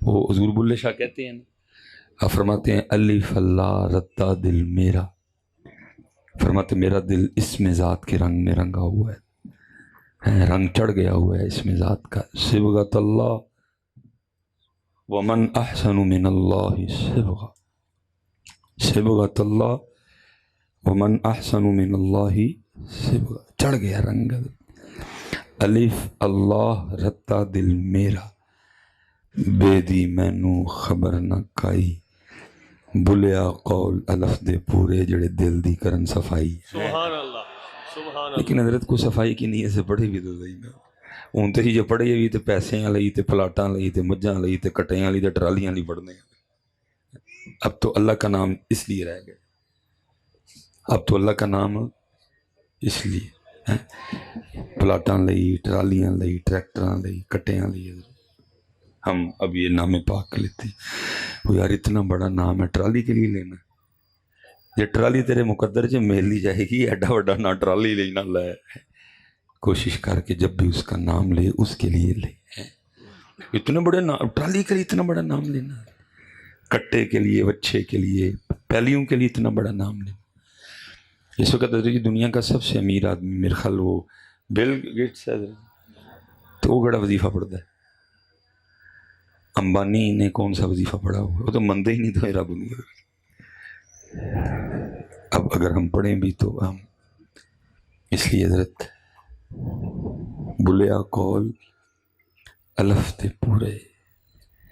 وہ حضور بلے شاہ کہتے ہیں، آپ فرماتے ہیں الف اللہ رتا دل میرا، فرماتے میرا دل اسم ذات کے رنگ میں رنگا ہوا ہے، رنگ چڑھ گیا ہوا ہے اسم ذات کا. صبغۃ اللہ ومن احسن من اللہ صبغہ، صبغۃ اللہ ومن احسن من اللہ صبغہ، چڑھ گیا رنگ. الف اللہ رتا دل میرا، بے دی مینو خبر نہ کائی، بلیا قول الف دے پورے جڑے دل دی کرن صفائی. سبحان اللہ سبحان اللہ. لیکن حضرت کو صفائی کی نیت سے پڑھے بھی تو صحیح نا، ہوں تو جو پڑھے بھی تو پیسے لئی تے پلاٹاں لئی تے مجھاں لئی تے کٹیاں لئی تے ٹرالیاں لئی پڑھنے. اب تو اللہ کا نام اس لیے رہ گئے، اب تو اللہ کا نام اس لیے پلاٹاں لئی ٹرالیاں لئی ٹریکٹراں لئی کٹیاں لئی. ہم اب یہ نام پاک لیتے وہ یار اتنا بڑا نام ہے ٹرالی کے لیے لینا، یہ ٹرالی تیرے مقدر سے میل لی جائے گی، ایڈا بڑا نہ ٹرالی لے نہ لے. کوشش کر کے جب بھی اس کا نام لے اس کے لیے لے. اتنے بڑے نام ٹرالی کے لیے اتنا بڑا نام لینا، کٹے کے لیے وچھے کے لیے پیلیوں کے لیے اتنا بڑا نام لینا. اس وقت دنیا کا سب سے امیر آدمی میرے خیال وہ بل گیٹس ہے، تو وہ بڑا وظیفہ پڑھتا ہے. امبانی نے کون سا وظیفہ پڑھا ہوا، وہ تو مندے ہی نہیں تو میرا بنوں گا. اب اگر ہم پڑھیں بھی تو ہم اس لیے حضرت بلیا کول الف تے پورے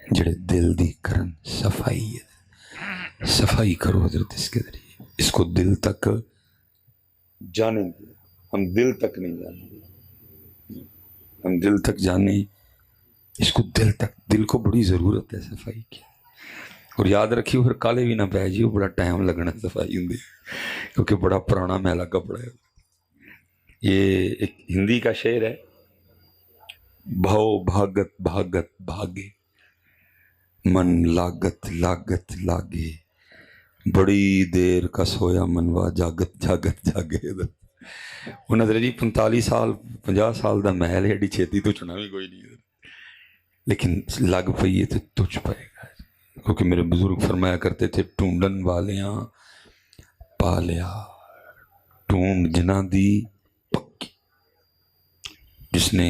جڑے دل دی کرن صفائی ہے، صفائی کرو حضرت اس کے ذریعے. اس کو دل تک جانے دیں، ہم دل تک نہیں جانے، ہم دل تک جانے اس کو دل تک. دل کو بڑی ضرورت ہے صفائی کی. اور یاد رکھیے پھر کالے بھی نہ پہ جی، وہ بڑا ٹائم لگنا صفائی ہوں کیونکہ بڑا پرانا میلا کپڑا ہے. یہ ایک ہندی کا شعر ہے، بھو بھاگت بھاگت بھاگے من لاگت لاگت لاگے، بڑی دیر کا سویا منوا جاگت جاگت جاگے. وہ نظر جی 45 سال 50 سال دا محل ہے، ایڈی چھیتی تو چنا بھی کوئی نہیں، لیکن لگ پئیے تو تجھ پائے گا. کیونکہ میرے بزرگ فرمایا کرتے تھے ٹونڈن والیاں پالیا، ٹونڈ جنا دی پکی، جس نے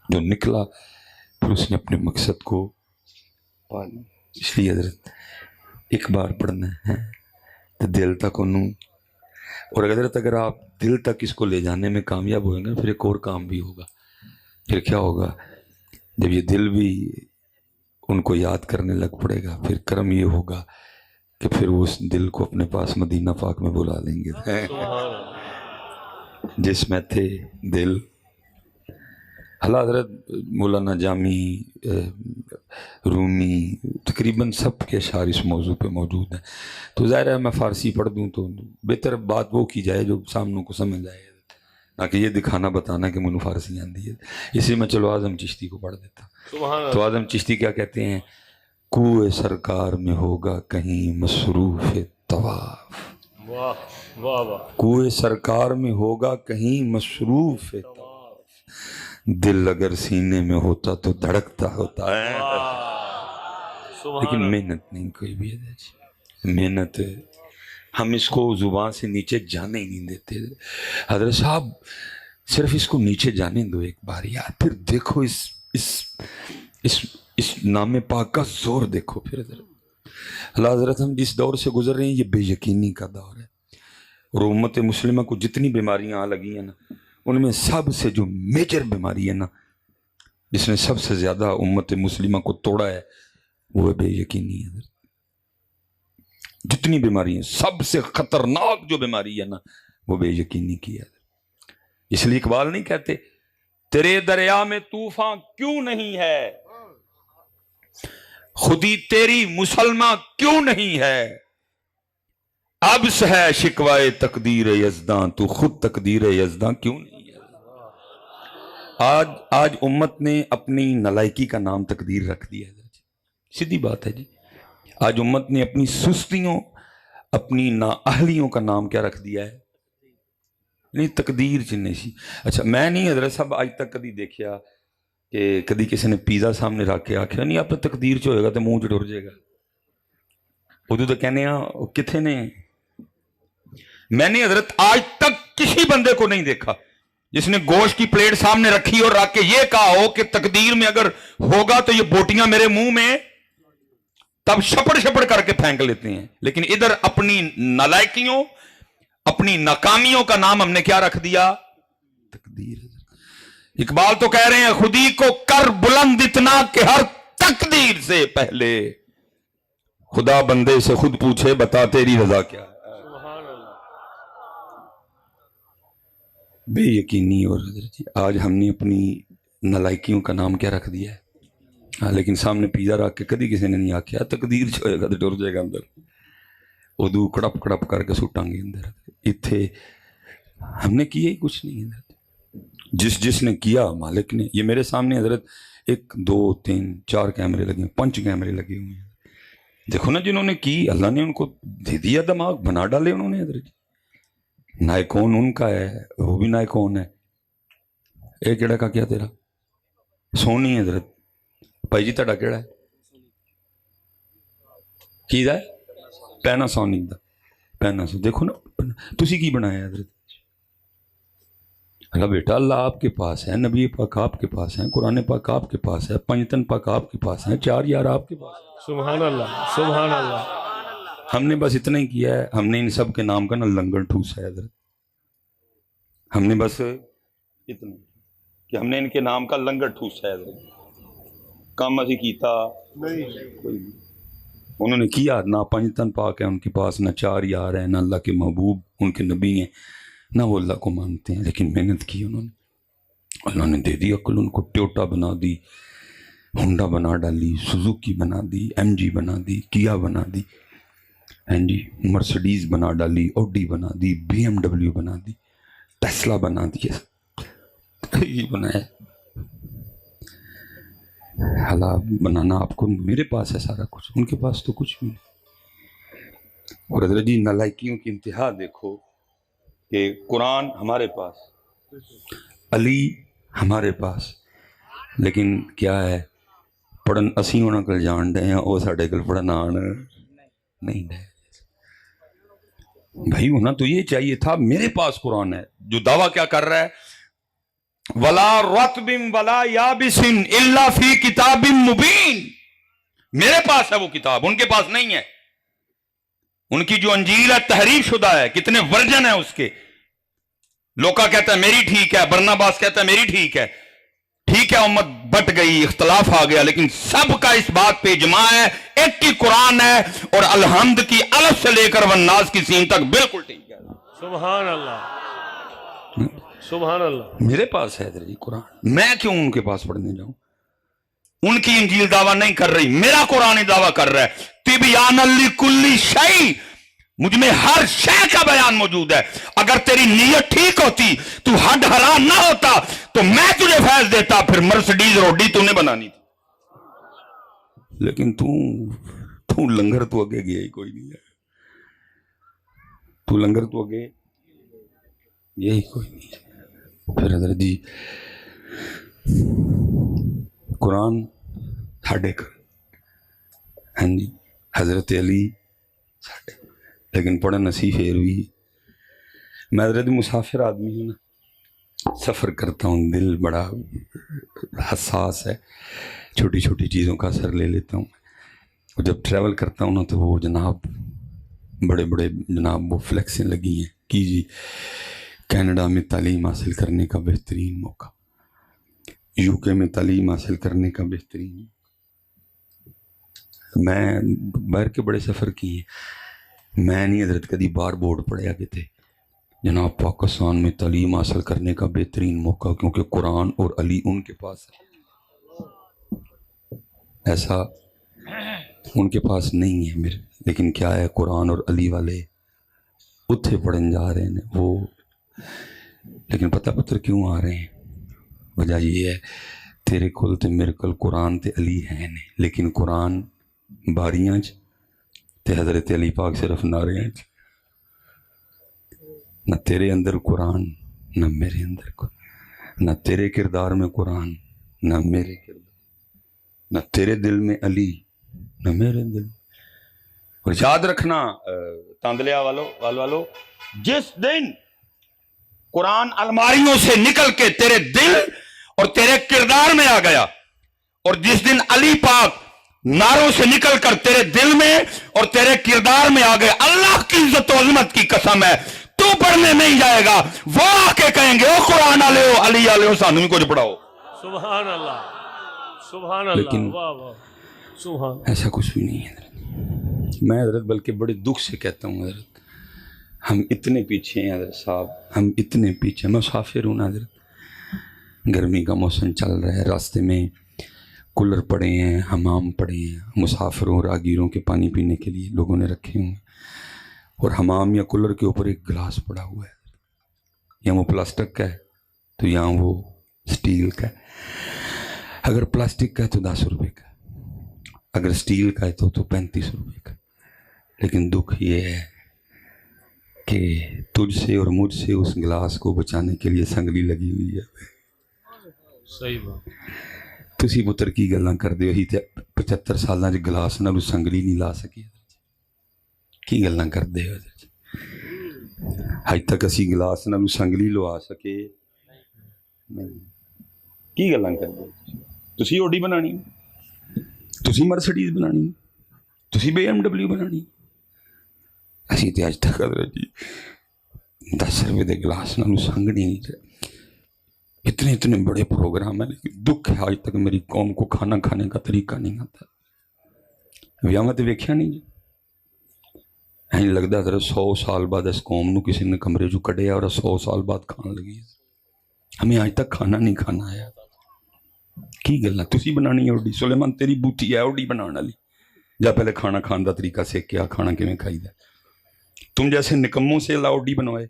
جو نکلا پھر اس نے اپنے مقصد کو پالی. اس لیے حضرت ایک بار پڑھنا ہے تو دل تک انہوں، اور حضرت اگر آپ دل تک اس کو لے جانے میں کامیاب ہوئیں گے پھر ایک اور کام بھی ہوگا. پھر کیا ہوگا جب یہ دل بھی ان کو یاد کرنے لگ پڑے گا، پھر کرم یہ ہوگا کہ پھر وہ اس دل کو اپنے پاس مدینہ پاک میں بلا لیں گے. جس میں تھے دل. اللہ حضرت مولانا جامی رومی تقریباً سب کے اشعار اس موضوع پہ موجود ہیں. تو ظاہر ہے میں فارسی پڑھ دوں تو بہتر بات وہ کی جائے جو سامنے کو سمجھ آئے، نہ کہ یہ دکھانا بتانا کہ منو فارسی آندی ہے. اسی میں چلو اعظم چشتی کو پڑھ دیتا. تو اعظم چشتی کیا کہتے ہیں، کوئے سرکار میں ہوگا کہیں مصروف طواف، کوئے سرکار میں ہوگا کہیں مصروف طواف، دل اگر سینے میں ہوتا تو دھڑکتا ہوتا ہے. لیکن محنت نہیں کوئی بھی ہے، محنت ہم اس کو زبان سے نیچے جانے ہی نہیں دیتے. حضرت صاحب صرف اس کو نیچے جانے دو ایک بار یار، پھر دیکھو اس نام پاک کا زور دیکھو. پھر اللہ حضرت ہم جس دور سے گزر رہے ہیں یہ بے یقینی کا دور ہے، اور امت مسلمہ کو جتنی بیماریاں آ لگی ہیں نا، ان میں سب سے جو میجر بیماری ہے نا، جس نے سب سے زیادہ امت مسلمہ کو توڑا ہے، وہ بے یقینی ہے. جتنی بیماری ہیں سب سے خطرناک جو بیماری ہے نا وہ بے یقینی کی ہے. اس لیے اقبال نہیں کہتے تیرے دریا میں طوفان کیوں نہیں ہے، خودی تیری مسلمان کیوں نہیں ہے، اب سے ہے شکوائے تقدیر یزداں تو خود تقدیر یزداں کیوں نہیں ہے. آج امت نے اپنی نالائکی کا نام تقدیر رکھ دیا ہے. سیدھی بات ہے جی، آج امت نے اپنی سستیوں اپنی نااہلیوں کا نام کیا رکھ دیا ہے، نہیں تقدیر چننے سی. اچھا میں نہیں حضرت صاحب آج تک کبھی دیکھیا کہ کدی کسی نے پیزا سامنے رکھ کے آخیا نہیں آپ تقدیر چ ہوئے گا تو منہ چ ٹر جائے گا، ادو تو کہنے کتنے نے؟ میں نے حضرت آج تک کسی بندے کو نہیں دیکھا جس نے گوشت کی پلیٹ سامنے رکھی اور رکھ کے یہ کہا ہو کہ تقدیر میں اگر ہوگا تو یہ بوٹیاں میرے منہ میں، تب شپڑ شپڑ کر کے پھینک لیتے ہیں. لیکن ادھر اپنی نالائکیوں، اپنی ناکامیوں کا نام ہم نے کیا رکھ دیا؟ تقدیر. اقبال تو کہہ رہے ہیں خودی کو کر بلند اتنا کہ ہر تقدیر سے پہلے خدا بندے سے خود پوچھے بتا تیری رضا کیا ہے. سبحان اللہ. بے یقینی. اور حضرت جی آج ہم نے اپنی نالائکیوں کا نام کیا رکھ دیا ہے؟ لیکن سامنے پیزا رکھ کے کدی کسی نے نہیں آخیا تقدیر جو ہوئے گا تو ڈر جائے گا اندر، ادو کڑپ کڑپ کر کے سٹاں گے اندر. اتھے ہم نے کیا ہی کچھ نہیں حضرت. جس نے کیا مالک نے. یہ میرے سامنے حضرت 1 2 3 4 کیمرے لگے ہیں، 5 کیمرے لگے ہوئے ہیں. دیکھو نا جنہوں نے کی اللہ نے ان کو دے دیا دماغ، بنا ڈالے انہوں نے حضرت. نائکون ان کا ہے، وہ بھی نائکون ہے. ایک کیڑا کا کیا تیرا؟ سونی حضرت. بھائی جی تہاڈا کیڑا ہے؟ کی دا ہے؟ پیناسونک دا. پیناسونک. دیکھو نا تسی کی بنایا حضرت؟ اللہ بیٹا اللہ آپ کے پاس ہے، نبی پاک آپ کے پاس ہیں، قرآن پاک آپ کے پاس ہے، پنجتن پاک آپ کے پاس ہیں، 4 یار آپ کے پاس ہیں. سبحان اللہ. سبحان اللہ. ہم نے بس اتنا ہی کیا ہے، ہم نے ان سب کے نام کا نا لنگر ٹھوسا ہے حضرت. ہم نے بس اتنا کہ ہم نے ان کے نام کا لنگر ٹھوسا ہے حضرت. کام اسی کیتا نہیں. کوئی نہیں. انہوں نے کیا نہ پنجتن پاک ہے ان کے پاس، نہ 4 یار ہیں، نہ اللہ کے محبوب ان کے نبی ہیں، نہ وہ اللہ کو مانتے ہیں. لیکن محنت کی انہوں نے، اللہ نے دے دی عقل ان کو. ٹویوٹا بنا دی، ہونڈا بنا ڈالی، سوزوکی بنا دی، ایم جی بنا دی، کیا بنا دی، ہاں جی مرسڈیز بنا ڈالی، اوڈی بنا دی، بی ایم ڈبلیو بنا دی، ٹیسلا بنا دی. یہ بنایا حالات بنانا آپ کو. میرے پاس ہے سارا کچھ، ان کے پاس تو کچھ بھی نہیں. اور حضرت جی نالائکیوں کی انتہا دیکھو کہ قرآن ہمارے پاس، علی ہمارے پاس، لیکن کیا ہے پڑھن اسی انہاں کل جان ڈے ہیں، وہ ساڈے کل پڑھن آن نہیں ڈے. بھائی ہونا تو یہ چاہیے تھا میرے پاس قرآن ہے. جو دعویٰ کیا کر رہا ہے ولا رطب ولا یابس الا فی کتاب مبین، میرے پاس ہے وہ کتاب، ان کے پاس نہیں ہے. ان کی جو انجیل ہے تحریف شدہ ہے، کتنے ورژن ہیں اس کے. لوکا کہتا ہے میری ٹھیک ہے، برناباس کہتا ہے میری ٹھیک ہے. ٹھیک ہے امت بٹ گئی، اختلاف آ گیا، لیکن سب کا اس بات پہ اجماع ہے ایک کی قرآن ہے، اور الحمد کی الف سے لے کر والناس کی سین تک بالکل ٹھیک ہے. سبحان اللہ. سبحان اللہ. میرے پاس ہے حضرت جی قرآن، میں کیوں ان کے پاس پڑھنے جاؤں؟ ان کی انجیل دعویٰ نہیں کر رہی، میرا قرآن دعویٰ کر رہا ہے. تبیان لکل شیء، مجھ میں ہر شے کا بیان موجود ہے. اگر تیری نیت ٹھیک ہوتی، تو حد حرام نہ ہوتا، تو میں تجھے فیض دیتا، پھر مرسڈیز روڈی تو نے بنانی تھی. لیکن تو لنگر تو اگے گیا ہی کوئی نہیں ہے. تو لنگر تو اگے یہی کوئی نہیں ہے. پھر حضرت جی قرآن ساڈے کر، ہاں جی حضرت علی ساڈے، لیکن پڑھن نسی پھر بھی. میں حضرت مسافر آدمی ہوں نا، سفر کرتا ہوں، دل بڑا حساس ہے، چھوٹی چھوٹی چیزوں کا اثر لے لیتا ہوں. اور جب ٹریول کرتا ہوں نا تو وہ جناب بڑے بڑے جناب وہ فلیکسیں لگی ہیں کہ جی کینیڈا میں تعلیم حاصل کرنے کا بہترین موقع، یو کے میں تعلیم حاصل کرنے کا بہترین. میں باہر کے بڑے سفر کیے ہیں، میں نہیں حضرت کدی بار بورڈ پڑھے آگے تھے جناب پاکستان میں تعلیم حاصل کرنے کا بہترین موقع کیونکہ قرآن اور علی ان کے پاس ہے. ایسا ان کے پاس نہیں ہے میرے. لیکن کیا ہے قرآن اور علی والے اتھے پڑھن جا رہے ہیں وہ. لیکن پتہ پتر کیوں آ رہے ہیں؟ وجہ یہ ہے تیرے کول تے میرے کول قرآن تے علی ہیں نے، لیکن قرآن باریاں تے حضرت علی پاک صرف نعرے چ. نہ تیرے اندر قرآن، نہ میرے اندر قرآن، نہ تیرے کردار میں قرآن، نہ میرے کردار، نہ تیرے دل میں علی، نہ میرے دل۔ اور یاد رکھنا تاندلیا والو، جس دن قرآن الماریوں سے نکل کے تیرے دل اور تیرے کردار میں آ گیا، اور جس دن علی پاک ناروں سے نکل کر تیرے دل میں اور تیرے کردار میں آ گئے، اللہ کی عزت و عظمت کی قسم ہے تو پڑھنے نہیں جائے گا، وہ آ کے کہیں گے او قرآن والے ہو، علی والے ہو، سانو بھی کچھ پڑھاؤ۔ سبحان اللہ، سبحان اللہ، لیکن واہ واہ، سبحان۔ ایسا کچھ بھی نہیں ہے حضرت۔ میں حضرت بلکہ بڑے دکھ سے کہتا ہوں حضرت، ہم اتنے پیچھے ہیں حضرت صاحب، ہم اتنے پیچھے، میں مسافر ہوں نا حضرت، گرمی کا موسم چل رہا ہے، راستے میں کولر پڑے ہیں، حمام پڑے ہیں، مسافروں راگیروں کے پانی پینے کے لیے لوگوں نے رکھے ہوئے ہیں، اور حمام یا کولر کے اوپر ایک گلاس پڑا ہوا ہے، یا وہ پلاسٹک کا ہے تو یہاں وہ سٹیل کا ہے۔ اگر پلاسٹک کا ہے تو 10 روپے کا، اگر سٹیل کا ہے تو 35 روپے کا۔ لیکن دکھ یہ ہے کہ تجھ سے اور مجھ سے اس گلاس کو بچانے کے لیے سنگلی لگی ہوئی ہے۔ صحیح بات۔ تسی پتر کی گلاں کر دے، ہی تے 75 سالاں چ گلاس نال سنگلی نہیں لا سکی، کی گلاں کر دے ہو؟ اج تک اسی گلاس نال سنگلی لوا سکے نہیں، کی گلاں کر دے؟ تسی اوڈی بنانی، تسی مرسڈیز بنانی، تسی BMW بنانی، اسی تے اج تک حضرت جی 10 روپے دے گلاس نال سنگنی نہیں چاہیے۔ اتنے بڑے پروگرام ہیں، لیکن دکھ ہے آج تک میری قوم کو کھانا کھانے کا طریقہ نہیں آتا۔ ویاہ تے ویکھیا نہیں جی، این لگدا ہے 100 سال بعد اس قوم نو کسی نے کمرے جو کڈیا اور 100 سال بعد کھان لگی ہے۔ ہمیں آج تک کھانا نہیں کھانا آیا۔ کی گلاں تسی بنانی اوڈی؟ سلیمان تیری بوٹی ہے اوڈی بنان والی، جا پہلے کھانا کھان دا طریقہ سیکھ کے آ، کھانا کیویں کھائی دا۔ تم جیسے نکموں سے اللہ اوڈی بنوائے،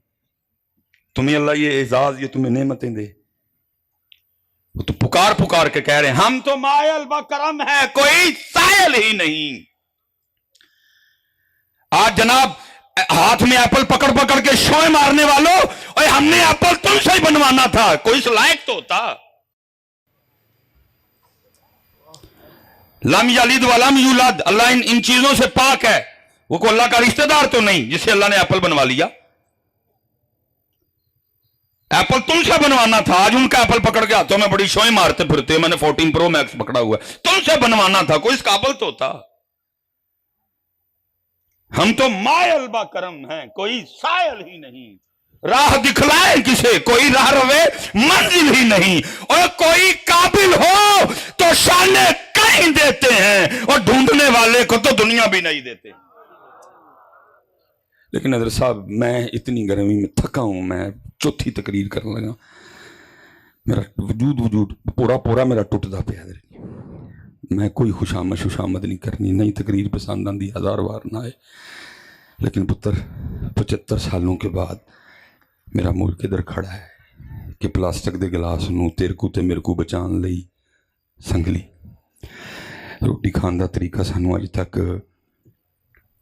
تمہیں اللہ یہ اعزاز، یہ تمہیں نعمتیں دے، وہ تو پکار کے کہہ رہے ہیں ہم تو مائل با کرم ہے، کوئی سائل ہی نہیں۔ آج جناب ہاتھ میں ایپل پکڑ کے شوئے مارنے والوں، اور ہم نے ایپل تم سے ہی بنوانا تھا، کوئی اس لائق تو ہوتا۔ لم یلد ولم یولد، اللہ ان چیزوں سے پاک ہے، وہ کو اللہ کا رشتہ دار تو نہیں جسے اللہ نے ایپل بنوا لیا۔ ایپل تم سے بنوانا تھا، آج ان کا ایپل پکڑ کے ہاتھوں میں بڑی شوئیں مارتے پھرتے، میں نے 14 پرو میکس پکڑا ہوا ہے، تم سے بنوانا تھا، کوئی اس قابل تو ہوتا۔ ہم تو مائل با کرم ہیں، کوئی سائل ہی نہیں، راہ دکھلائے کسے، کوئی راہ روے منزل ہی نہیں، اور کوئی قابل ہو تو شانے کہیں دیتے ہیں، اور ڈھونڈنے والے کو تو دنیا بھی نہیں دیتے۔ لیکن حضرت صاحب میں اتنی گرمی میں تھکا ہوں، میں چوتھی تقریر کرنے لگا، میرا وجود پورا میرا ٹوٹتا پیا۔ میں کوئی خوشامد نہیں کرنی، نہیں تقریر پسند آندی 1000 بار نہ آئے، لیکن پتر 75 سالوں کے بعد میرا ملک ادھر کھڑا ہے کہ پلاسٹک دے گلاس نو تیرے کو تے میرے کو بچان لئی سنگلی۔ روٹی کھان دا طریقہ سانو اج تک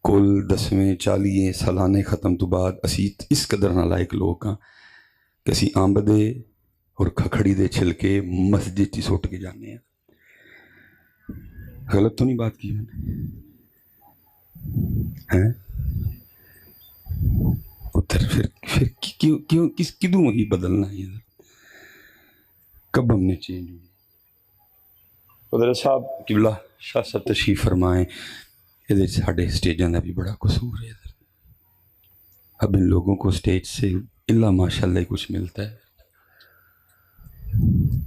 کل 10ویں 40 سالانے ختم تو بعد اسی اس قدر نالائق لوگ ہاں کہ اسی آمب دے اور کھکھڑی دے چھلکے مسجد چی سوٹ کے جانے ہیں۔ غلط تو نہیں بات کی میں نے؟ پتر پھر کیوں کدوں ہی بدلنا ہے؟ کب ہم نے چینج ہوئی؟ حضرت صاحب قبلہ شاہ صاحب تشریف فرمائیں، یہ ساڑھے سٹیجوں کا بھی بڑا قصور ہے۔ اب ان لوگوں کو سٹیج سے اللہ ماشاءاللہ ہی کچھ ملتا ہے،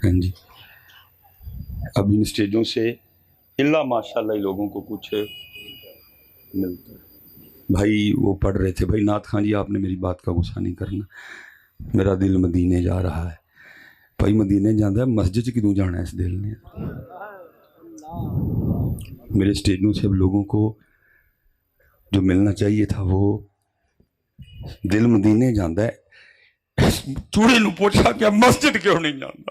ہاں جی، اب ان سٹیجوں سے اللہ ماشاءاللہ ہی لوگوں کو کچھ ملتا ہے۔ بھائی وہ پڑھ رہے تھے، بھائی نعت خان جی آپ نے میری بات کا غصہ نہیں کرنا، میرا دل مدینے جا رہا ہے۔ بھائی مدینے جانا ہے، مسجد کدوں جانا ہے اس دل نے؟ میرے سٹیجوں سے اب لوگوں کو جو ملنا چاہیے تھا وہ دل مدینے جانا ہے۔ چوڑے نو پوچھا کہ مسجد کیوں نہیں جانا؟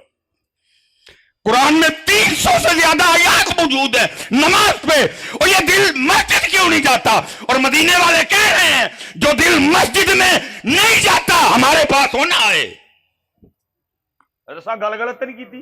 قرآن میں 300 سے زیادہ آیات موجود ہیں نماز پہ، اور یہ دل مسجد کیوں نہیں جاتا؟ اور مدینے والے کہہ رہے ہیں جو دل مسجد میں نہیں جاتا ہمارے پاس ہونا ہے۔ ایسا گل غلط نہیں کی تھی؟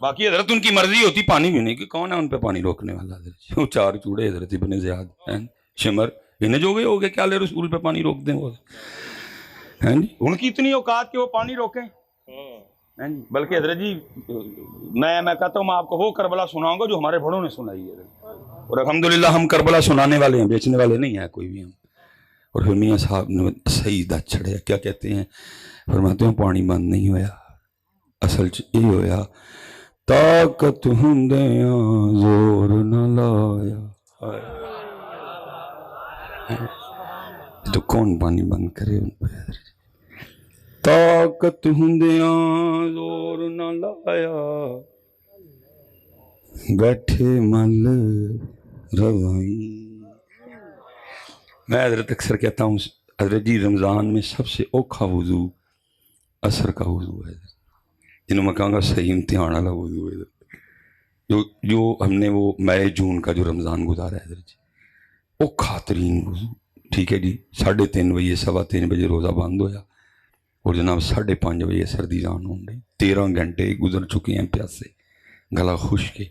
باقی حضرت ان کی مرضی ہوتی پانی پینے کی، کون ہے ان پہ پانی روکنے والا؟ حضرت وہ 4 چوڑے حضرت ابن زیاد ہیں شمر، انہیں جو گئے ہو گئے کیا لے رسول پہ پانی روک دیں وہ ہیں جی، ان کی اتنی اوقات کہ وہ پانی روکیں ہیں جی۔ بلکہ حضرت جی میں کہتا ہوں میں آپ کو وہ کربلا سناؤں گا جو ہمارے بڑوں نے سنائی ہے، اور الحمدللہ ہم کربلا سنانے والے ہیں، بیچنے والے نہیں ہیں کوئی بھی ہم۔ اور پھر میاں صاحب نے صحیح دت چھڑیا، کیا کہتے ہیں، فرماتے ہیں پانی بند نہیں ہویا، اصل یہ ہویا طاقت ہندیاں زور نہ لایا، تو کون پانی بند کرے ان پہ؟ طاقت ہندیاں زور نہ لایا، بیٹھے مل روائی۔ میں حضرت اکثر کہتا ہوں حضرت جی رمضان میں سب سے اوکھا وضو عصر کا وضو ہے، جنہوں میں کہوں گا صحیح امتحان والا وضو ہے، جو ہم نے وہ مئی جون کا جو رمضان گزارا ہے حضرت جی، اوکھا ترین وضو، ٹھیک ہے جی، 3:30 بجے 3:15 بجے روزہ بند ہویا اور جناب 5:30 بجے سردی جان ہوں گئی، 13 گھنٹے گزر چکے ہیں پیاسے، گلا خشک ہے،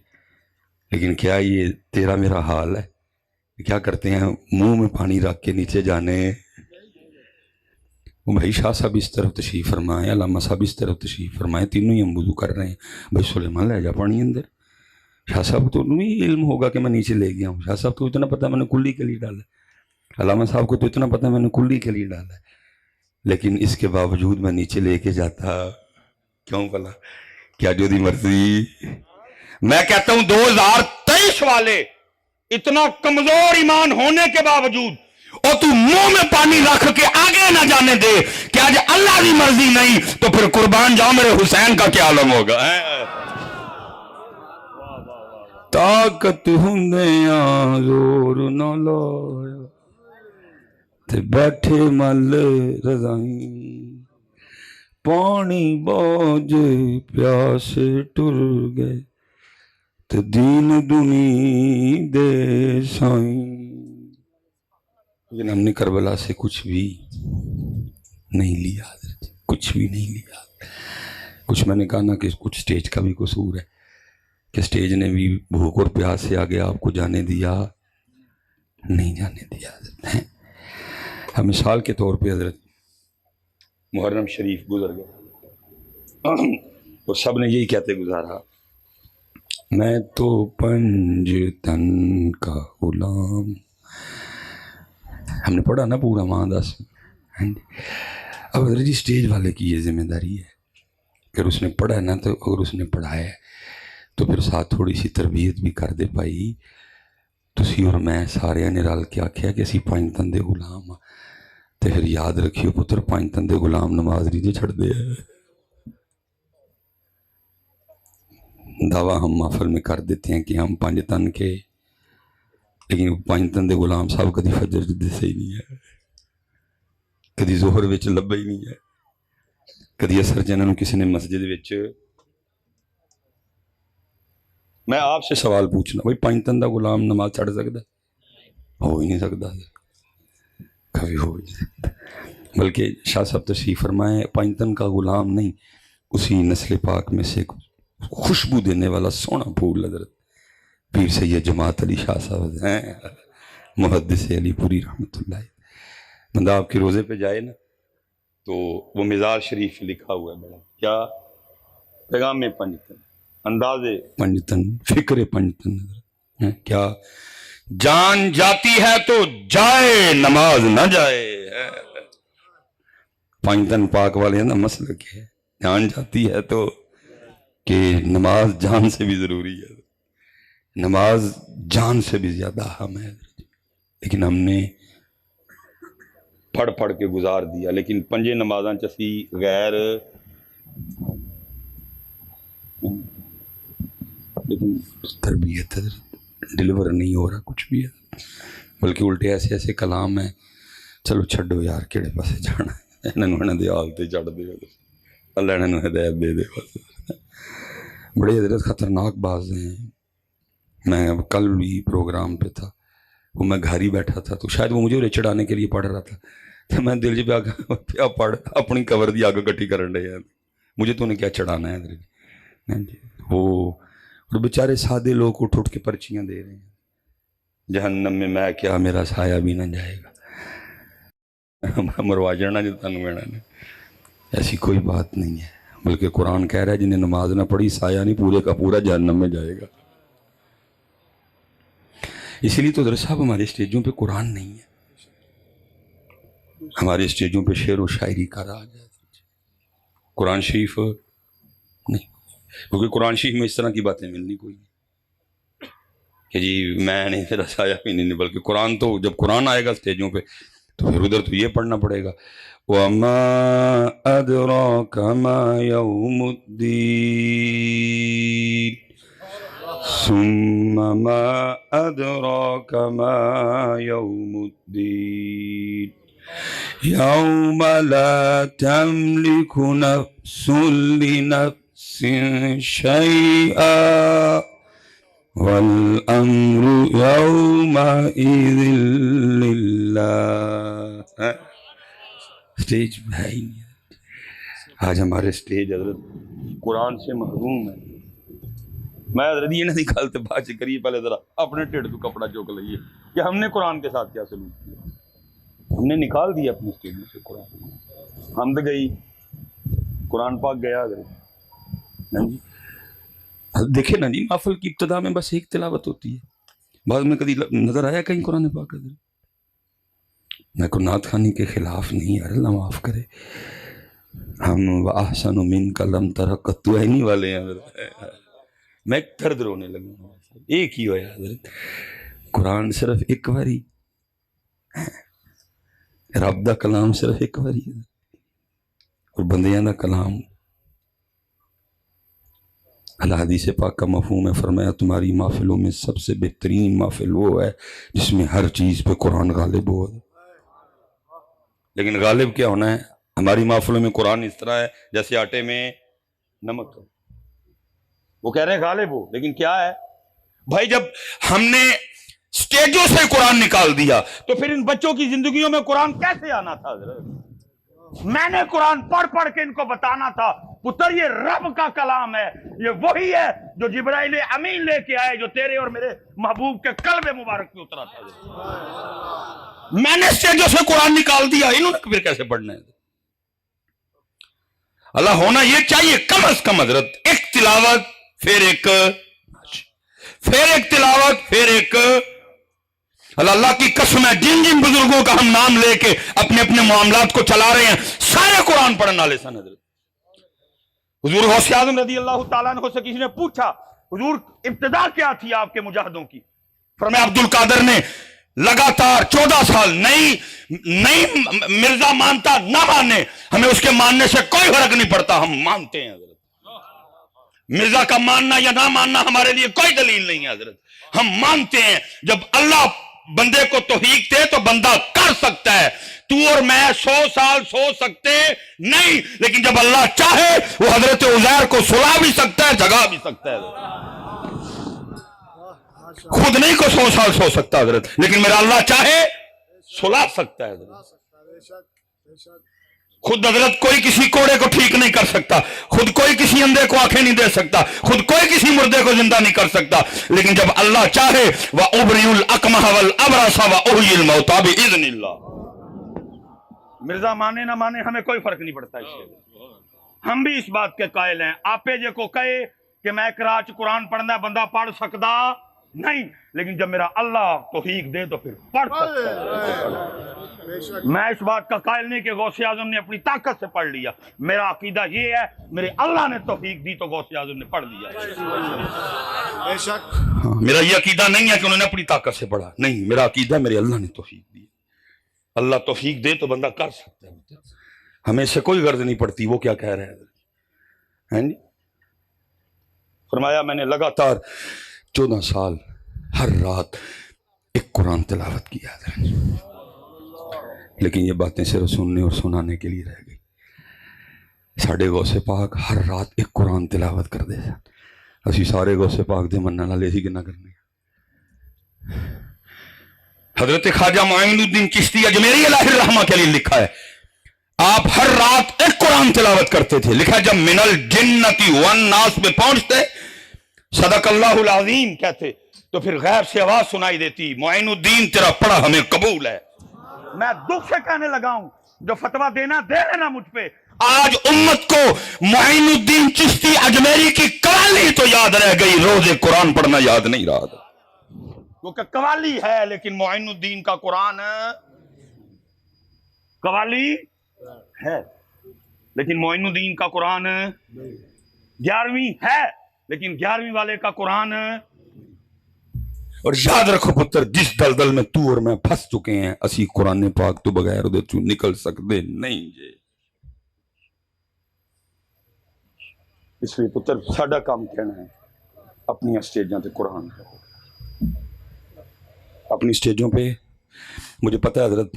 لیکن کیا یہ تیرا میرا حال ہے؟ کیا کرتے ہیں منہ میں پانی رکھ کے نیچے جانے؟ وہ بھائی شاہ صاحب اس طرف تشریف فرمائیں، علامہ صاحب اس طرف تشریف فرمائیں، تینوں ہی ہم وضو کر رہے ہیں، بھائی سلیمان لے جا پانی اندر، شاہ صاحب تو نہیں علم ہوگا کہ میں نیچے لے گیا ہوں، شاہ صاحب تو اتنا پتہ میں نے کلی کے لیے ڈالا ہے، علامہ صاحب کو تو اتنا پتہ میں نے کلی کے لیے ڈالا ہے، لیکن اس کے باوجود میں نیچے لے کے جاتا کیوں بھلا؟ کیا جو دی مرضی؟ میں کہتا ہوں 2023 والے اتنا کمزور ایمان ہونے کے باوجود اور تو منہ میں پانی رکھ کے آگے نہ جانے دے کہ آج اللہ کی مرضی نہیں تو پھر قربان جاؤ میرے حسین کا کیا عالم ہوگا؟ طاقت ہندیاں زور نہ لایا تے بیٹھے مل رضائیں، پانی باج پیاسے ٹر گئے تے دین دنی دے سائیں۔ لیکن ہم نے کربلا سے کچھ بھی نہیں لیا حضرت، کچھ بھی نہیں لیا۔ کچھ میں نے کہا نا کہ کچھ سٹیج کا بھی قصور ہے کہ سٹیج نے بھی بھوک اور پیاس سے آگے آپ کو جانے دیا نہیں جانے دیا حضرت۔ ہم مثال کے طور پہ حضرت محرم شریف گزر گیا اور سب نے یہی کہتے گزارا، میں تو پنج تن کا غلام۔ ہم نے پڑھا نا پورا وہاں 10۔ اب حضرت جی سٹیج والے کی یہ ذمہ داری ہے، اگر اس نے پڑھا ہے نا تو اگر اس نے پڑھا ہے تو پھر ساتھ تھوڑی سی تربیت بھی کر دے پائی۔ تسی اور میں سارے نے رل کے آکھیا کہ اسی 5 تن دے غلام، تو پھر یاد رکھیو پتر 5 تن دے غلام نماز نہیں چھڑ دے۔ دعویٰ ہم محفل میں کر دیتے ہیں کہ ہم 5 تن کے، لیکن 5 تن دے غلام صاحب کدی فجر جدے سے ہی نہیں ہے، کدی ظہر وچ لبا ہی نہیں ہے، کدی اثر جنہوں کسی نے مسجد وچ۔ میں آپ سے سوال پوچھنا، بھائی 5 تن دا غلام نماز چھڑ سکتا ہے؟ ہو ہی نہیں سکتا، کبھی ہو ہی نہیں سکتا۔ بلکہ شاہ صاحب تشریف فرمائے 5 تن کا غلام نہیں، اسی نسل پاک میں سے خوشبو دینے والا سونا پھول حضرت پیر سید جماعت علی شاہ صاحب ہیں، محدث علی پوری رحمۃ اللہ۔ بندہ آپ کے روزے پہ جائے نا تو وہ مزار شریف لکھا ہوا ہے بڑا، کیا پیغام 5 تن، انداز 5 تن، فکر 5 تن، کیا جان جاتی ہے تو جائے نماز نہ جائے۔ 5 تن پاک والے ہیں نا، مسئلہ کیا ہے، جان جاتی ہے تو کہ نماز جان سے بھی ضروری ہے، نماز جان سے بھی زیادہ اہم ہے، لیکن ہم نے پڑھ پڑھ کے گزار دیا۔ لیکن 5 نمازاں چسی غیر، لیکن تربیت ڈلیور نہیں ہو رہا کچھ بھی ہے، بلکہ الٹے ایسے ایسے کلام ہیں، چلو چھڈو یار کہڑے پاسے جانا ہے، انہوں دے حالتے چڑھ دے، اللہ انہوں ہدایت دے دے۔ بڑے حضرت خطرناک باز ہیں۔ میں کل بھی پروگرام پہ تھا، وہ میں گھر ہی بیٹھا تھا تو شاید وہ مجھے چڑھانے کے لیے پڑھ رہا تھا، تو میں دل جی پیا پڑھ اپنی قبر دی آگ کٹھی کرن رہے ہیں، مجھے تو انہیں کیا چڑھانا ہے حضرت جی، وہ اور بیچارے سادے لوگ اٹھ اٹھ کے پرچیاں دے رہے ہیں، جہنم میں میں کیا میرا سایہ بھی نہ جائے گا، مروا جانا جو تن میں نے۔ ایسی کوئی بات نہیں ہے، بلکہ قرآن کہہ رہا ہے جنہیں نماز نہ پڑھی سایہ نہیں پورے کا پورا جہنم میں جائے گا۔ اسی لیے تو در صاحب ہمارے اسٹیجوں پہ قرآن نہیں ہے، ہمارے اسٹیجوں پہ شعر و شاعری کا راج ہے، قرآن شریف نہیں، کیونکہ قرآن شریف میں اس طرح کی باتیں ملنی کوئی نہیں کہ جی میں نہیں میرا سایہ بھی نہیں، بلکہ قرآن تو جب قرآن آئے گا اسٹیجوں پہ تو پھر ادھر تو یہ پڑھنا پڑے گا وَمَا أَدْرَاكَ مَا يَوْمُ الدِّينِ ثُمَّ مَا أَدْرَاكَ مَا يَوْمُ الدِّينِ يَوْمَ لَا تَمْلِكُ نَفْسٌ لِنَفْسٍ شَيْئًا وَالْأَمْرُ يَوْمَئِذٍ لِلَّهِ۔ اسٹیج ہے ہی نہیں، آج ہمارے اسٹیج حضرت قرآن سے محروم ہے۔ میں حضرت یہ نہ نکالتے بات کریے، پہلے ذرا اپنے ٹیڑھ کو کپڑا چوک لئیے کہ ہم نے قرآن کے ساتھ کیا سلوک کیا۔ ہم نے نکال دیا اپنے اسٹیج سے قرآن، حمد گئی، قرآن پاک گیا حضرت۔ دیکھیں نا جی، محفل کی ابتدا میں بس ایک تلاوت ہوتی ہے، بعد میں کبھی نظر آیا کہیں قرآن پاک حضرت؟ میں کو نعت خوانی کے خلاف نہیں، یار اللہ معاف کرے، ہم وَأَحْسَنُ مِنْكَ لَمْ تَرَ قَطُّ عَيْنِي والے ہیں حضرت۔ میں درد رونے لگا، ایک ہی ہویا حضرت، قرآن صرف ایک باری، رب دا کلام صرف ایک باری ہے، اور بندیاں دا کلام۔ اللہ حدیث پاک کا مفہوم ہے، فرمایا تمہاری محفلوں میں سب سے بہترین محفل وہ ہے جس میں ہر چیز پہ قرآن غالب ہو۔ لیکن غالب کیا ہونا ہے؟ ہماری محفلوں میں قرآن اس طرح ہے جیسے آٹے میں نمک ہو، وہ کہہ رہے ہیں غالب ہو، لیکن کیا ہے بھائی؟ جب ہم نے سٹیجوں سے قرآن نکال دیا تو پھر ان بچوں کی زندگیوں میں قرآن کیسے آنا تھا حضرت؟ میں نے قرآن پڑھ پڑھ کے ان کو بتانا تھا پتر یہ رب کا کلام ہے، یہ وہی ہے جو جبرائیل امین لے کے آئے، جو تیرے اور میرے محبوب کے قلب مبارک پہ اترا تھا۔ میں نے سٹیجوں سے قرآن نکال دیا، انہوں نے پھر کیسے پڑھنا ہے؟ اللہ ہونا یہ چاہیے کم از کم حضرت ایک تلاوت پھر ایک تلاوت پھر ایک۔ اللہ کی قسم ہے جن جن بزرگوں کا ہم نام لے کے اپنے اپنے معاملات کو چلا رہے ہیں سارے قرآن پڑھنے والے سن حضرت۔ حضور غوث اعظم رضی اللہ تعالیٰ عنہ سے کسی نے پوچھا حضور ابتدا کیا تھی آپ کے مجاہدوں کی؟ فرمایا عبد القادر نے لگاتار 14 سال نہیں مرزا مانتا نہ مانے، ہمیں اس کے ماننے سے کوئی فرق نہیں پڑتا، ہم مانتے ہیں حضرت۔ مرزا کا ماننا یا نہ ماننا ہمارے لیے کوئی دلیل نہیں ہے حضرت، ہم مانتے ہیں جب اللہ بندے کو توفیق دے تو بندہ کر سکتا ہے۔ تو اور میں 100 سال سو سکتے نہیں، لیکن جب اللہ چاہے وہ حضرت عزیر کو سلا بھی سکتا ہے، جگا بھی سکتا ہے۔ خود نہیں کو 100 سال سو سکتا حضرت، لیکن میرا اللہ چاہے سلا سکتا ہے حضرت۔ خود حضرت کوئی کسی کوڑے کو ٹھیک نہیں کر سکتا، خود کوئی کسی اندھے کو آنکھیں نہیں دے سکتا، خود کوئی کسی مردے کو زندہ نہیں کر سکتا، لیکن جب اللہ چاہے وَأُبْرِئُ الْأَكْمَحَ وَالْأَبْرَصَ وَأُحْيِي الْمَوْتَىٰ بِإِذْنِ اللَّهِ۔ مرزا مانے نہ مانے ہمیں کوئی فرق نہیں پڑتا اس سے، ہم بھی اس بات کے قائل ہیں۔ آپے جے کو کہے کہ میں کراچ قرآن پڑھنا بندہ پڑھ سکتا نہیں، لیکن جب میرا اللہ توفیق دے تو پھر پڑھ سکتا ہے۔ میں اس بات کا قائل نہیں کہ غوث اعظم نے اپنی طاقت سے پڑھ لیا، میرا عقیدہ یہ ہے میرے اللہ نے توفیق دی تو غوث اعظم نے پڑھ لیا۔ میرا یہ عقیدہ نہیں ہے کہ انہوں نے اپنی طاقت سے پڑھا، نہیں، میرا عقیدہ میرے اللہ نے توفیق دی۔ اللہ توفیق دے تو بندہ کر سکتا ہے، ہمیں سے کوئی غرض نہیں پڑتی وہ کیا کہہ رہے ہیں۔ فرمایا میں نے لگاتار 14 سال ہر رات ایک قرآن تلاوت کیا تھا، لیکن یہ باتیں صرف سننے اور سنانے کے لیے رہ گئی۔ ساڑھے غوث پاک ہر رات ایک قرآن تلاوت کر دے سن، اسی سارے غوث پاک دے مننا نہ لے ہی کہ نہ کرنے۔ حضرت خواجہ معین الدین چشتی اجمیری الہ الرحمہ کے لیے لکھا ہے آپ ہر رات ایک قرآن تلاوت کرتے تھے، لکھا جب من الجنتی والناس پہ پہنچتے صدق اللہ العظیم کہتے تو پھر غیر سے آواز سنائی دیتی، معین الدین تیرا پڑھا ہمیں قبول ہے۔ میں دکھ سے کہنے لگا ہوں، جو فتویٰ دینا دے لینا مجھ پہ۔ آج امت کو معین الدین چشتی اجمیری کی قوالی تو یاد رہ گئی، روز قرآن پڑھنا یاد نہیں رہا تھا، کیونکہ قوالی ہے لیکن معین الدین کا قرآن قوالی ہے لیکن معین الدین کا قرآن 11ویں ہے لیکن 11ویں والے کا قرآن۔ اور یاد رکھو پتر، جس دلدل میں تو اور میں پھنس چکے ہیں، اسی قرآن پاک تو بغیر دے تو نکل سکتے نہیں جے۔ اس لیے پتر ساڈا کام کہنا ہے، اپنی اسٹیجوں پہ قرآن پڑھو، اپنی اسٹیجوں پہ۔ مجھے پتہ ہے حضرت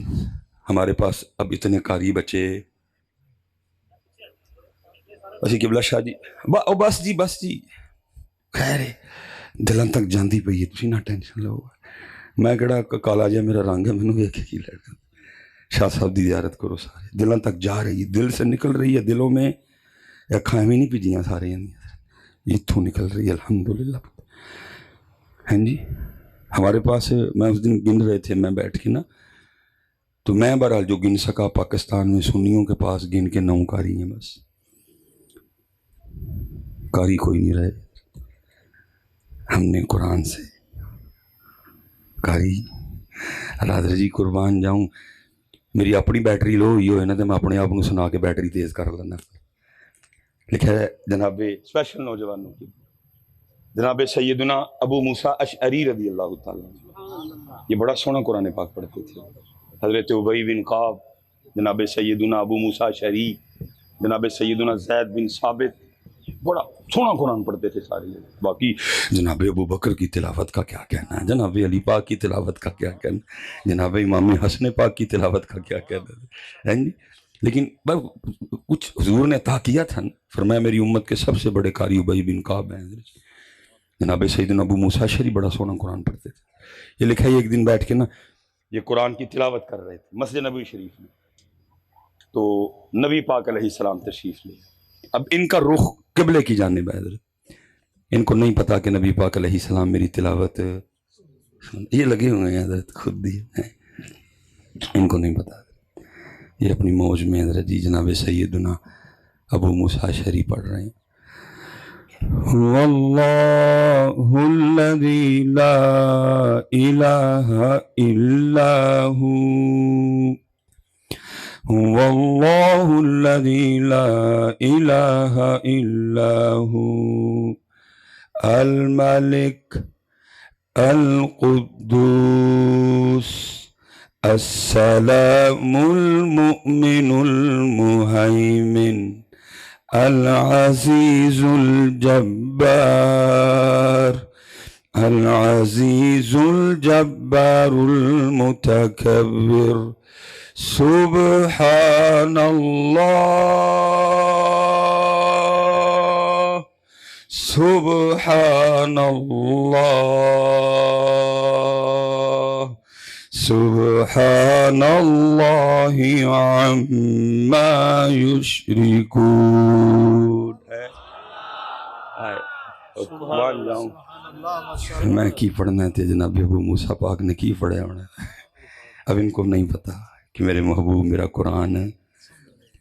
ہمارے پاس اب اتنے قاری بچے، اسی قبلہ شاہ جی بس جی خیر ہے، دلاں تک جاندی پئی ہے، تسی نہ ٹینشن لو، میں کہڑا کالا جا میرا رنگ ہے، مینوں ویکھ کے کی لگا۔ شاہ صاحب دی زیارت کرو، سارے دلاں تک جا رہی ہے، دل سے نکل رہی ہے، دلوں میں اکھاں میں نہیں پجیاں سارے اتھوں نکل رہی ہے الحمدللہ۔ ہاں جی، ہمارے پاس میں اس دن گن رہے تھے، میں بیٹھ کے نا، تو میں بہرحال جو گن سکا پاکستان میں سنیوں کے پاس گن کے 9 قاری ہیں، بس قاری کوئی نہیں رہے۔ ہم نے قرآن سے قاری، حضرت جی قربان جاؤں، میری اپنی بیٹری لو ہوئی ہوئے نا تو میں اپنے آپ کو سنا کے بیٹری تیز کر لینا۔ لکھا ہے جناب اسپیشل نوجوانوں کی، جناب سیدنا ابو موسیٰ اشعری رضی اللہ تعالیٰ، یہ بڑا سونا قرآن پاک پڑھتے تھے۔ حضرت ابی بن کعب، جناب سیدنا ابو موسیٰ اشعری، جناب سیدنا زید بن ثابت، بڑا سونا قرآن پڑھتے تھے سارے لوگ۔ باقی جناب ابو بکر کی تلاوت کا کیا کہنا ہے، جناب علی پاک کی تلاوت کا کیا کہنا ہے، جناب امام حسن پاک کی تلاوت کا کیا کہنا ہے، لیکن کچھ حضور نے عطا کیا تھا، فرمایا میری امت کے سب سے بڑے قاری ابی بن کعب ہیں۔ جناب سیدنا ابو موسیٰ اشعری بڑا سونا قرآن پڑھتے تھے۔ یہ لکھا ہے ایک دن بیٹھ کے نا یہ قرآن کی تلاوت کر رہے تھے مسجد نبوی شریف میں، تو نبی پاک علیہ السلام تشریف لے، اب ان کا رخ قبلے کی جانب ہے حضرت، ان کو نہیں پتا کہ نبی پاک علیہ السلام میری تلاوت، یہ لگے ہوئے ہیں حضرت خود بھی، ان کو نہیں پتا، یہ اپنی موج میں حضرت جی جناب سیدنا ابو موسیٰ اشعری پڑھ رہے ہیں۔ واللہ الذی لا الہ الا ہو، واللہ الذی لا الہ الا ہو، الملک القدوس السلام المؤمن المہیمن العزیز الجبار، العزیز الجبار المتکبر، سبحان اللہ، سبحان اللہ، سبحان اللہ عما یشرکون۔ سبحان جاؤں میں کی پڑھنا تھے، جناب ابو موسیٰ پاک نے کی پڑھا ہونا، اب ان کو نہیں پتا کہ میرے محبوب میرا قرآن،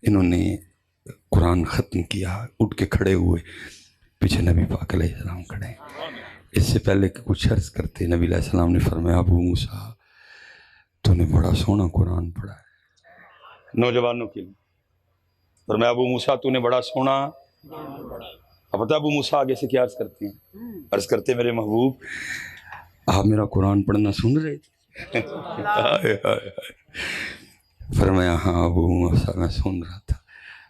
انہوں نے قرآن ختم کیا، اٹھ کے کھڑے ہوئے، پیچھے نبی پاک علیہ السلام کھڑے، اس سے پہلے کہ کچھ عرض کرتے نبی علیہ السلام نے فرمایا ابو موسیٰ تو نے بڑا سونا قرآن پڑھا ہے، نوجوانوں کے لیے فرمایا ابو موسیٰ تو نے بڑا سونا، اب پتہ ابو موسیٰ آگے سے کیا عرض کرتے ہیں، عرض کرتے میرے محبوب آپ میرا قرآن پڑھنا سن رہے تھے؟ فرمایا ہاں ابو موسیٰ میں سن رہا تھا۔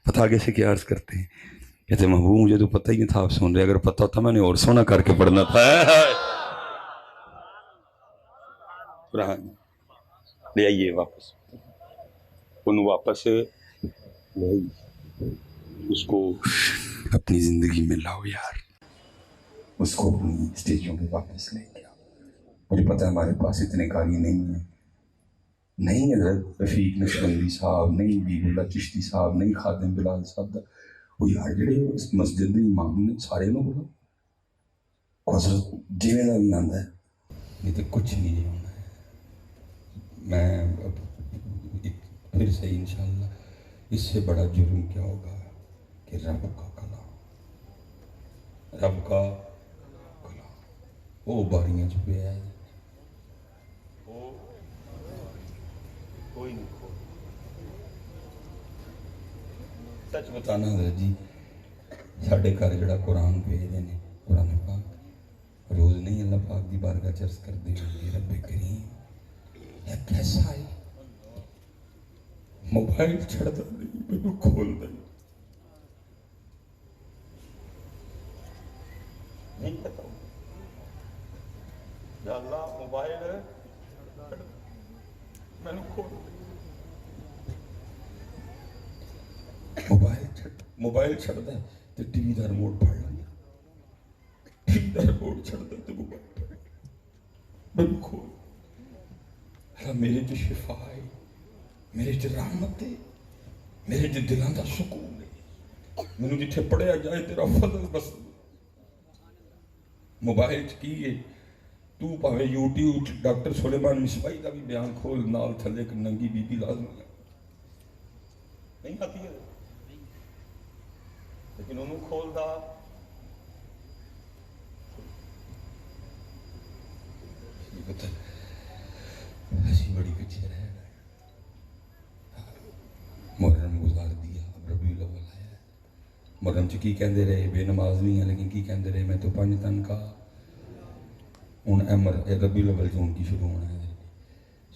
پتہ آگے سے کیا عرض کرتے ہیں، کہتے محبوب مجھے تو پتہ ہی نہیں تھا آپ سن رہے، اگر پتہ ہوتا میں نے اور سونا کر کے پڑھنا تھا۔ قرآن لے آئیے واپس، ان واپس لے آئیے، اس کو اپنی زندگی میں لاؤ یار، اس کو اپنی اسٹیجوں پہ واپس لے گیا۔ مجھے پتہ ہے ہمارے پاس اتنے قاری نہیں ہیں، نہیں حضرت رفیق نقشبندی صاحب، نہیں حبیب اللہ چشتی صاحب، نہیں خادم بلال صاحب، وہ یار جڑے اس مسجد دے امام نے سارے نو بولو، حضرت جیویں کا بھی آتا ہے نہیں تو کچھ نہیں ہونا ہے. میں پھر سے انشاءاللہ اس سے بڑا جرم کیا ہوگا کہ رب کا کلام وہ باریاں چ پیا ہے وہ کوئی نہیں کھول. سچ بتانا حضرت جی ساڈے گھر جڑا قرآن بھیجتے ہیں قرآن پاک روز نہیں اللہ پاک دی بارگاہ چرس کرتے ہوئے رب کریم یہ کیسا ہے موبائل چھڑتا نہیں میرے کھول دے نہیں کہتا ہوں یا اللہ موبائل میں نے کھول دے. موبائل چھڑتا ہے تو ٹی وی کا ریموٹ پڑ لینا. ٹی وی کا ریموٹ چھڑتا ہے تو موبائل پڑ میں نے کھول. میرے جو شفا ہے میرے جو رحمت ہے میرے جو دلان کا سکون ہے مینوں جتھے پڑھیا جائے تیرا فضل بس. موبائل کی ہے تو پاوے یوٹیوب ڈاکٹر سلیمان مصباحی کا بھی بیان کھول نال تھلے ایک ننگی بی بی لازم ہے نہیں آتی ہے لیکن انہوں کھول دا ہسی بڑی پیچھے رہ گئے. محرم گزار دیا اب ربیع الاول آیا. محرم چ کی کہندے رہے بے نماز نہیں ہے لیکن کی کہندے رہے میں تو 5 تن کا ہوں ربیع الاول سے ان کی شروع ہونا ہے.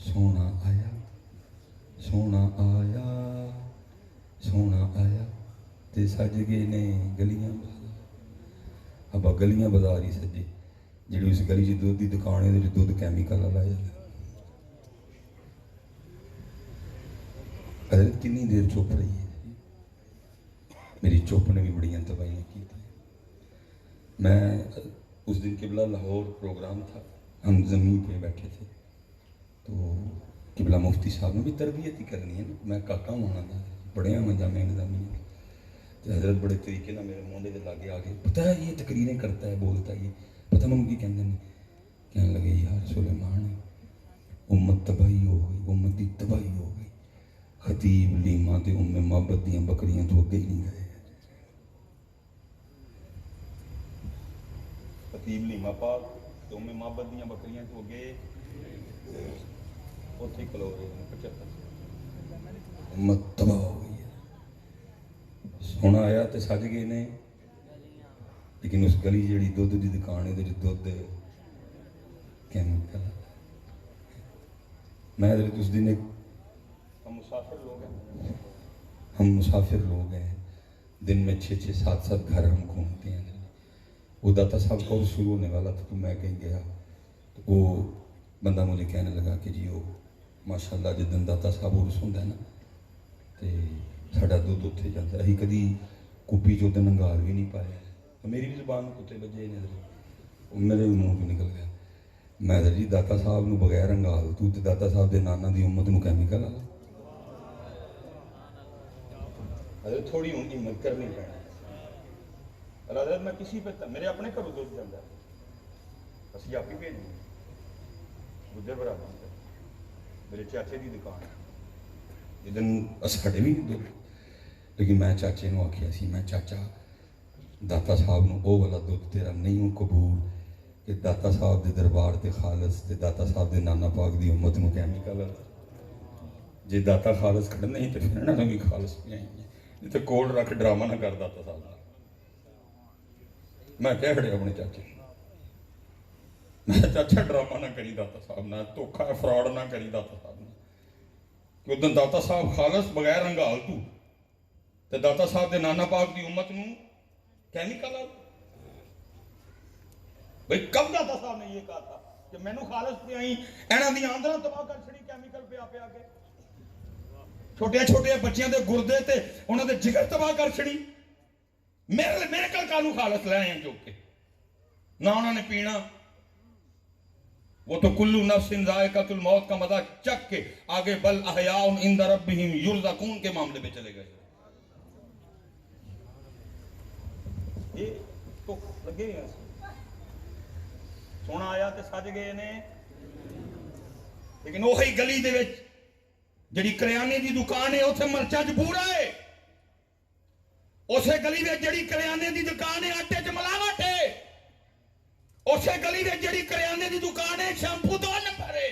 سونا آیا سونا آیا سونا آیا تے سج گئے نے گلیاں بازار. اب گلیاں بازار ہی سجے جڑی اس گلی چ دودھ کی دکان ہے دودھ کیمیکل والا ہے. حضرت کنی دیر چپ رہی ہے میری چپ نے بھی بڑی تباہیاں کی تھی. میں اس دن قبلہ لاہور پروگرام تھا ہم زمین پہ بیٹھے تھے تو قبلہ مفتی صاحب نے بھی تربیت ہی کرنی ہے نا. میں کاکا ہونا تھا پڑھیا میں جامعہ نظامی تو حضرت بڑے طریقے نہ میرے مونڈے کے لاگے آ کے پتہ ہے یہ تقریریں کرتا ہے بولتا ہے یہ پتہ میں کی کہندے ہیں کہنے لگے یار سلیمان امت تباہی ہو گئی امت کی تباہی ہو گئی. خطیب لیما تے محبت دیاں بکریاں تو اگے ہی نہیں گئے. خطیب لیما پاک تے محبت دیاں بکریاں تو اگے اوتھے کھلو رہے ہیں 75 امت تباہ ہو گئی ہے. سونا آیا تے سج گئے نے لیکن اس گلی جیڑی دودھ دی دکان ہے دودھ کیمیکل. میں حضرت اس دن ایک ہم مسافر لوگ ہیں دن میں 6-7 گھر ہم گھومتے ہیں. وہ داتا صاحب کا شروع ہونے والا تھا تو میں کہیں گیا تو وہ بندہ مجھے کہنے لگا کہ جی وہ ماشاءاللہ جدن داتا صاحب عرس ہوندا ہے نا تے ساڈا دودھ اتنے جاتا ہے. کدی کپی چ ادھر ننگال بھی نہیں پایا. میری بھی زبان کتے بجے میرے بھی منہ چ نکل گیا. میں جی داتا صاحب نو بغیر انگال تو داتا صاحب دے نانا دی امت نو کیمیکل والا تھوڑی ان کی ہمت کرنی پڑی. حضرت میں کسی پہ میرے اپنے گھروں دودھ جانا اسی آپ ہی بھیجیں گجر برابر میرے چاچے کی دکان جدن ساڈے بھی دودھ لیکن میں چاچے نو آخیا سی میں چاچا داتا صاحب نو او والا دودھ تیرا نہیں ہوں قبول کہ داتا صاحب دے دربار تے خالص تے داتا صاحب دے نانا پاک دی امت نو کیمیکل جے داتا خالص کھڑنا ہی تو پھر انہوں بھی خالص پہ آئیں گے نہیں تو کوڑ رکھ ڈرامہ نہ کر داتا صاحب. میں کہہ کھڑے اپنے چاچے میں چاچا ڈرامہ نہ کری داتا صاحب نہ دھوکھا فراڈ نہ کری داتا صاحب نے کہ ادھر داتا صاحب خالص بغیر انگال تو داتا صاحب دے نانا پاک دی امت نو کیمیکل آ. بھئی کب داتا صاحب نے یہ کہا تھا کہ میں نو خالص پہ آئیں اینا دی آندرہ تباہ کر چھڑی کیمیکل پہ آ کے چھوٹے چھوٹے بچیاں دے گردے تے انہوں دے جگر تباہ کر چھڑی. میرے کل کانو خالص لے ہیں جو کہ نہ انہوں نے پینا وہ تو کلو نفس ذائقۃ الموت کا مزہ چک کے آگے بل احیاء عند ربہم یرزقون کے معاملے میں چلے گئے. یہ تو لگے ہیں ਹੁਣ ਆਇਆ ਤੇ ਸੱਜ ਗਏ ਨੇ। ਲੇਕਿਨ ਉਹੀ ਗਲੀ ਦੇ ਵਿੱਚ ਜਿਹੜੀ ਕਰਿਆਨੇ ਦੀ ਦੁਕਾਨ ਹੈ ਉੱਥੇ ਮਰਚਾ ਚ ਬੂਰਾ ਹੈ। ਉਸੇ ਗਲੀ ਵਿੱਚ ਜਿਹੜੀ ਕਰਿਆਨੇ ਦੀ ਦੁਕਾਨ ਹੈ ਆਟੇ ਚ ਮਿਲਾਵਟ ਹੈ। ਉਸੇ ਗਲੀ ਵਿੱਚ ਜਿਹੜੀ ਕਰਿਆਨੇ ਦੀ ਦੁਕਾਨ ਹੈ ਸ਼ੈਂਪੂ 2 ਨੰਬਰ ਹੈ।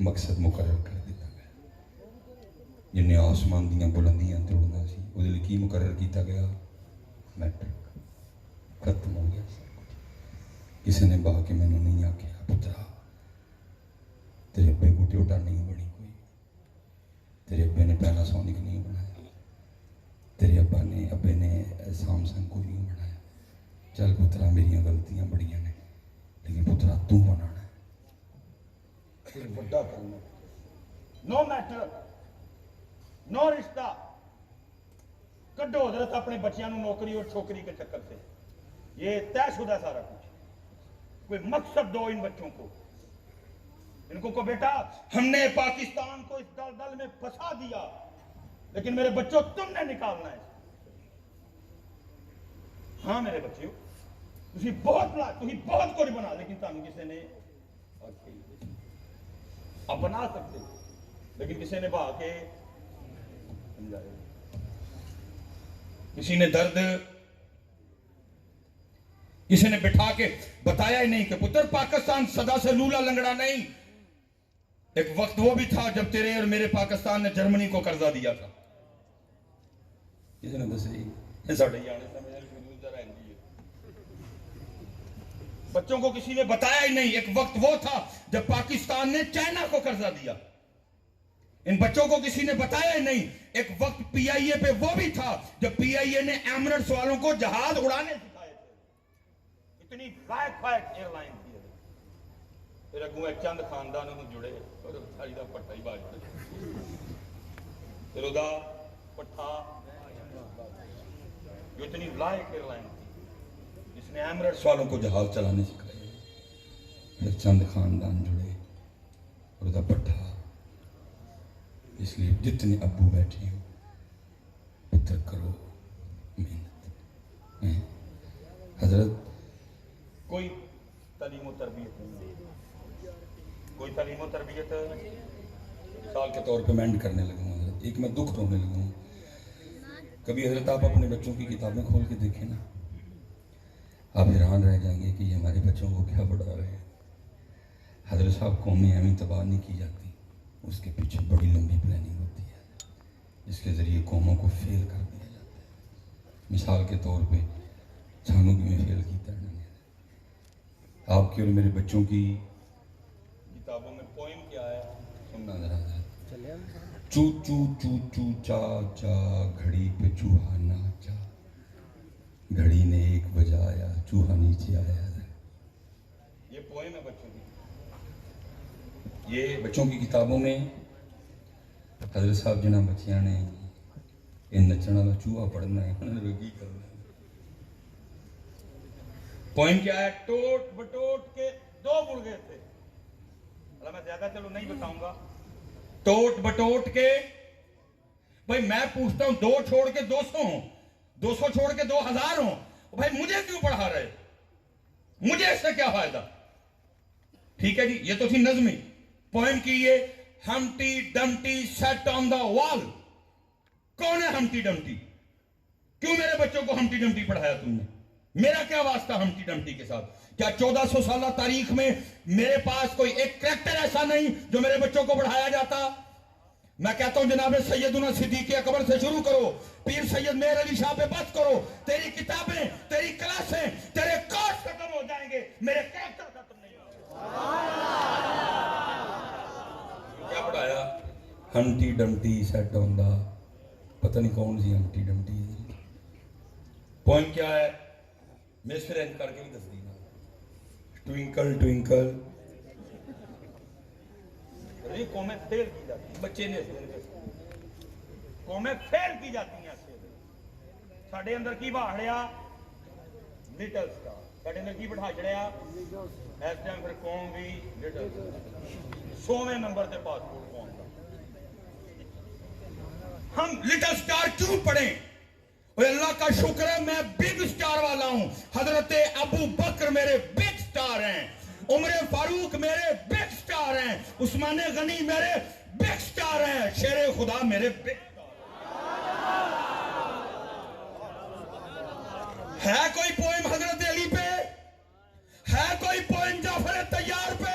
مقصد مقرر کر دیتا گیا جنہیں آسمان دیاں بلندیاں تے اڑنا سی وہ دل کی مقرر کیتا گیا میٹرک ختم ہو گیا سب کچھ کسی نے بہا کے میں نے نہیں آکھیا پترا تیرے ابے کو ٹیوٹا نہیں بنی کوئی تیرے ابے نے پہلا سونک نہیں بنایا تیرے ابے نے سامسنگ کوئی نہیں بنایا چل پترا میری غلطیاں بڑیاں نے لیکن پترا تو بنانا ہے پھر بڑا کرنا نو میٹر نو رشتہ کڈو حضرت اپنے بچیاں نو نوکری اور چھوکری کے چکر سے یہ طے شدہ سارا کچھ کوئی مقصد دو ان بچوں کو ان کو بیٹا ہم نے پاکستان کو اس دل میں پھنسا دیا لیکن میرے بچوں تم نے نکالنا ہے ہاں میرے بچیوں تھی بہت کچھ بنا لیکن تمہیں کسی نے اب بنا سکتے لیکن کسی نے بہا کے کسی نے درد کسی نے بٹھا کے بتایا ہی نہیں کہ پتر پاکستان صدا سے لولا لنگڑا نہیں ایک وقت وہ بھی تھا جب تیرے اور میرے پاکستان نے جرمنی کو قرضہ دیا تھا کسی نے دسی بچوں کو کسی نے بتایا ہی نہیں ایک وقت وہ تھا جب پاکستان نے چائنا کو قرضہ دیا ان بچوں کو کسی نے بتایا ہی نہیں ایک وقت پی آئی اے پہ وہ بھی تھا جب پی آئی اے نے ایمریٹس والوں کو جہاز اڑانے سکھائے تھے اتنی فائق ایئر لائن تھی پھر اگوں ایک چند خاندان جڑے اور ساری دا پٹھا ہی باز پھر دا پٹھا جو اتنی لائق ایئر لائن تھی جس نے ایمریٹس والوں کو جہاز چلانے سکھائے پھر چند خاندان جڑے اور دا پٹھا اس لیے جتنے ابو بیٹھے ہو پتر کرو محنت حضرت کوئی تعلیم و تربیت نہیں کوئی تعلیم و تربیت مثال کے طور پہ میں اینڈ کرنے لگا ہوں حضرت ایک میں دکھ رونے لگا ہوں کبھی حضرت آپ اپنے بچوں کی کتابیں کھول کے دیکھیں نا آپ حیران رہ جائیں گے کہ یہ ہمارے بچوں کو کیا پڑھا رہے ہیں حضرت صاحب قومیں ایویں تباہ نہیں کی جاتی اس کے پیچھے بڑی لمبی پلاننگ ہوتی ہے جس کے ذریعے قوموں کو فیل کر دیا جاتا ہے مثال کے طور پہ چھانوں کی میں فیل کیتا ہے آپ کی اور میرے بچوں کی کتابوں میں پوئم کیا ہے سننا ذرا چو چو چو چو چا چا گھڑی پہ چوہا ناچا گھڑی نے ایک بجایا چوہا نیچے آیا یہ پوئم ہے بچوں کی یہ بچوں کی کتابوں میں حضرت صاحب جنہ بچیاں نے یہ نچن والا چوہا پڑھنا ہے انہوں نے کی کرنا ہے پوائنٹ کیا ہے ٹوٹ بٹوٹ کے دو مڑ گئے تھے میں زیادہ چلو نہیں بتاؤں گا ٹوٹ بٹوٹ کے بھائی میں پوچھتا ہوں 2 چھوڑ کے 200 ہوں 200 چھوڑ کے 2000 ہوں بھائی مجھے کیوں پڑھا رہے مجھے اس سے کیا فائدہ ٹھیک ہے جی یہ تو تھی نظمی پوائم کی یہ ہمٹی ڈمٹی سیٹ آن دا وال کون ہے ہمٹی ڈمٹی کیوں میرے بچوں کو ہمٹی ڈمٹی پڑھایا تم نے میرا کیا واسطہ ہمٹی ڈمٹی کے ساتھ کیا 1400 سالہ تاریخ میں میرے پاس کوئی ایک کریکٹر ایسا نہیں جو میرے بچوں کو پڑھایا جاتا میں کہتا ہوں جناب سیدنا صدیق اکبر سے شروع کرو پیر سید مہر علی شاہ پہ بس کرو تیری کتابیں تیری کلاسیں تیرے کورس ختم ہو جائیں گے میرے کریکٹر ختم نہیں ہو کیا پڑھایا ہمٹی ڈمٹی سیٹ آن دا پتہ نہیں کون سی ہمٹی ڈمٹی پوائنٹ کیا ہے میں اس پہ رینک کر کے بھی دس دینا ٹوئنکل ٹوئنکل قومیں فیل کی جاتی ہیں بچے نے قومیں فیل کی جاتی ہیں ساڑھے اندر کی بہاڑیا لٹل سٹار ساڑھے اندر کی بٹھا چڑھیا ایس ٹائم پھر قوم بھی لٹل سٹار 100ویں نمبر تے پاسپورٹ قوم کا ہم لٹل سٹار کیوں پڑھیں اللہ کا شکر ہے میں بگ سٹار والا ہوں حضرت ابو بکر میرے بگ سٹار ہیں عمر فاروق میرے بگ سٹار ہیں عثمان غنی میرے بگ سٹار ہیں شیر خدا میرے بگ سٹار ہے کوئی پوئم حضرت علی پہ ہے کوئی پوئم جعفر طیار پہ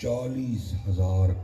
40,000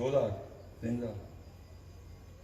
2000 3000